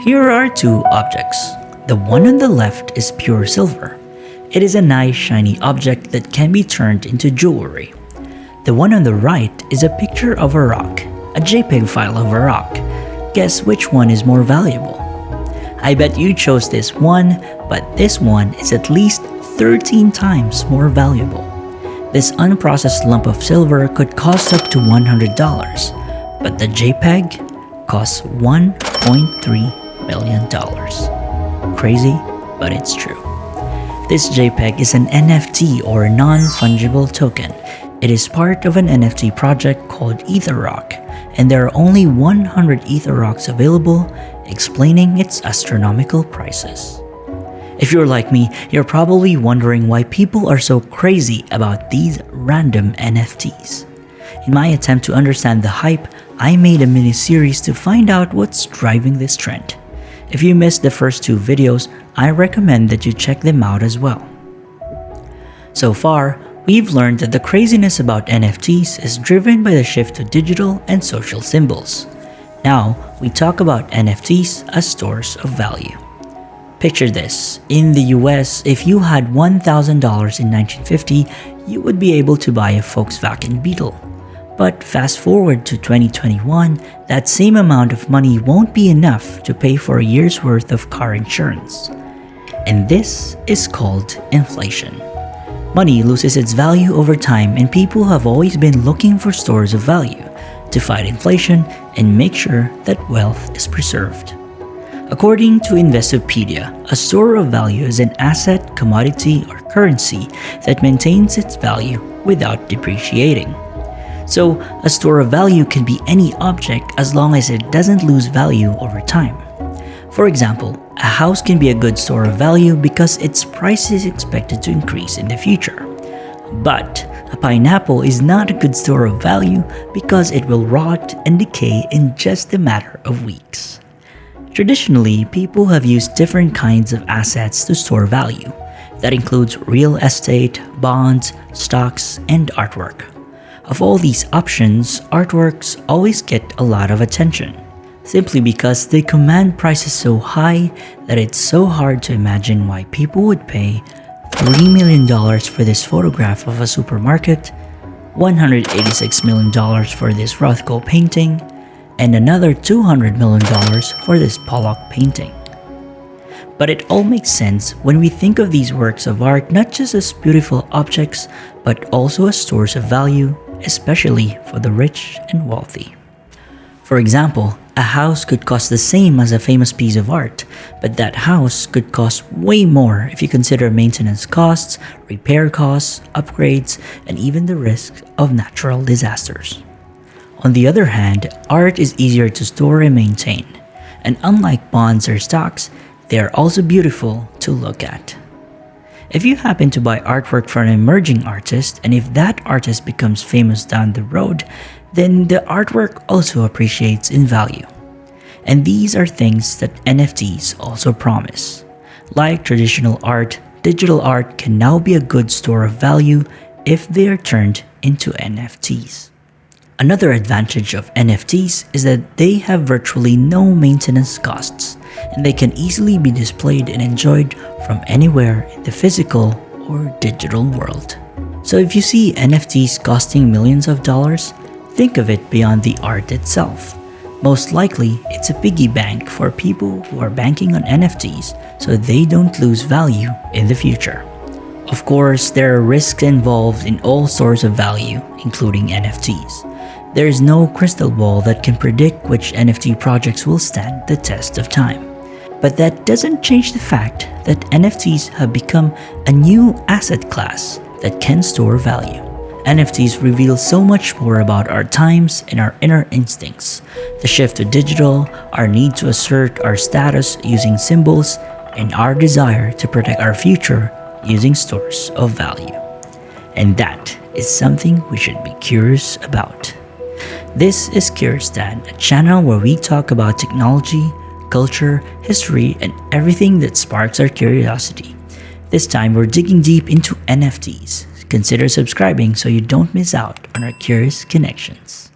Here are two objects. The one on the left is pure silver. It is a nice shiny object that can be turned into jewelry. The one on the right is a picture of a rock, a JPEG file of a rock. Guess which one is more valuable? I bet you chose this one, but this one is at least 13 times more valuable. This unprocessed lump of silver could cost up to $100, but the JPEG costs $1.3 million. Crazy, but it's true. This JPEG is an NFT or non-fungible token. It is part of an NFT project called EtherRock, and there are only 100 EtherRocks available, explaining its astronomical prices. If you're like me, you're probably wondering why people are so crazy about these random NFTs. In my attempt to understand the hype, I made a mini-series to find out what's driving this trend. If you missed the first two videos, I recommend that you check them out as well. So far, we've learned that the craziness about NFTs is driven by the shift to digital and social symbols. Now, we talk about NFTs as stores of value. Picture this. In the US, if you had $1,000 in 1950, you would be able to buy a Volkswagen Beetle. But fast forward to 2021, that same amount of money won't be enough to pay for a year's worth of car insurance. And this is called inflation. Money loses its value over time, and people have always been looking for stores of value to fight inflation and make sure that wealth is preserved. According to Investopedia, a store of value is an asset, commodity, or currency that maintains its value without depreciating. So, a store of value can be any object as long as it doesn't lose value over time. For example, a house can be a good store of value because its price is expected to increase in the future. But a pineapple is not a good store of value because it will rot and decay in just a matter of weeks. Traditionally, people have used different kinds of assets to store value. That includes real estate, bonds, stocks, and artwork. Of all these options, artworks always get a lot of attention, simply because they command prices so high that it's so hard to imagine why people would pay $3 million for this photograph of a supermarket, $186 million for this Rothko painting, and another $200 million for this Pollock painting. But it all makes sense when we think of these works of art not just as beautiful objects, but also as stores of value, especially for the rich and wealthy. For example, a house could cost the same as a famous piece of art, but that house could cost way more if you consider maintenance costs, repair costs, upgrades, and even the risk of natural disasters. On the other hand, art is easier to store and maintain, and unlike bonds or stocks, they are also beautiful to look at. If you happen to buy artwork from an emerging artist, and if that artist becomes famous down the road, then the artwork also appreciates in value. And these are things that NFTs also promise. Like traditional art, digital art can now be a good store of value if they are turned into NFTs. Another advantage of NFTs is that they have virtually no maintenance costs, and they can easily be displayed and enjoyed from anywhere in the physical or digital world. So if you see NFTs costing millions of dollars, think of it beyond the art itself. Most likely, it's a piggy bank for people who are banking on NFTs so they don't lose value in the future. Of course, there are risks involved in all sorts of value, including NFTs. There is no crystal ball that can predict which NFT projects will stand the test of time. But that doesn't change the fact that NFTs have become a new asset class that can store value. NFTs reveal so much more about our times and our inner instincts, the shift to digital, our need to assert our status using symbols, and our desire to protect our future using stores of value. And that is something we should be curious about. This is Curioustan, a channel where we talk about technology, culture, history, and everything that sparks our curiosity. This time, we're digging deep into NFTs. Consider subscribing so you don't miss out on our curious connections.